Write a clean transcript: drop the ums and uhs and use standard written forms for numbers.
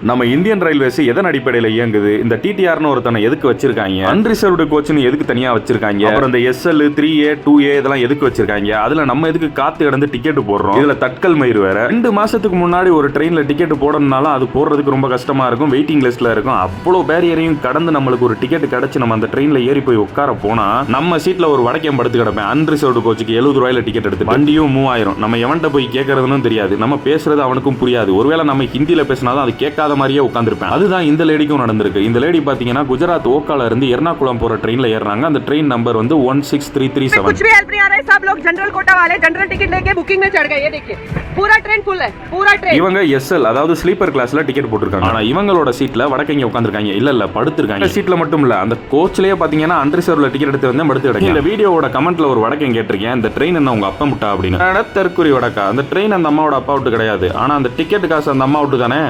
நம்ம Indian railways எதன் அடிப்படையில் இயங்குது? இந்த டிடிஆர்னு ஒருத்தனை எதுக்கு வச்சிருக்காங்க? அன்ரிசர்வ்டு கோச்னு எதுக்கு தனியா வச்சிருக்காங்க? அப்புறம் இந்த SL 3A 2A இதெல்லாம் எதுக்கு வச்சிருக்காங்க? அதுல நம்ம எதுக்கு காத்து கிடந்து டிக்கெட் போடுறோம்? இதுல தட்கல் மயிர் வேற. 2 மாசத்துக்கு முன்னாடி ஒரு ட்ரெயின்ல டிக்கெட் போடணும்னாலும் அது போடுறதுக்கு ரொம்ப கஷ்டமா இருக்கும், வெயிட்டிங் லிஸ்ட்ல இருக்கும். அவ்வளவு பேரியரையும் கடந்து நம்மளுக்கு ஒரு டிக்கெட் கிடைச்சு நம்ம அந்த ட்ரெயின்ல ஏறி போய் உட்கார போனா நம்ம சீட்ல ஒரு வடக்கையும் படுத்து கிடப்பேன். அன்ரிசர்வ்டு கோச்சுக்கு 70 ரூபாயில டிக்கெட் எடுத்து வண்டியும் 3000. நம்ம எவன்கிட்ட போய் கேட்கறதுன்னு தெரியாது, நம்ம பேசுறது அவனுக்கும் புரியாது. ஒருவேளை நம்ம ஹிந்தியில பேசினாலும் அது கேட்காத மாதிரியே உட்காந்துருப்பேன். அதுதான் இந்த லேடிக்கும் நடந்திருக்கு. இந்த லேடி பாத்தீங்கன்னா குஜராத் ஓக்கால இருந்து எர்ணாகுளம் போற ட்ரெயின்ல ஏறாங்க. அந்த ட்ரெயின் நம்பர் வந்து 16337. कुछ भी हेल्प नहीं आ रहा है, सब लोग जनरल कोटा वाले जनरल टिकट लेके बुकिंग में चढ़ गए. ये देखिए पूरा ट्रेन फुल है, पूरा ट्रेन. இவங்க SL அதாவது ஸ்லீப்பர் கிளாஸ்ல டிக்கெட் போட்டுருக்காங்க. ஆனா இவங்களோட சீட்ல வடக்கங்க உட்கார்ந்திருக்காங்க. இல்ல படுத்திருக்காங்க. சீட்ல மட்டும் இல்ல, அந்த கோச்லயே பாத்தீங்கன்னா அன்ரிசர்வ்ல டிக்கெட் எடுத்து வந்து படுத்து கிடக்கு. இந்த வீடியோவோட கமெண்ட்ல ஒரு வடக்கன் கேட்டிருக்கேன், இந்த ட்ரெயின் என்ன உங்க அப்பா முட்டா அப்படின்னு. தற்குறி வடக்கா, அந்த ட்ரெயின் அந்த அம்மாவோட அப்பா விட்டு கிடையாது. ஆனா அந்த டிக்கெட் காசு அந்த அம்மா விட்டு தானே.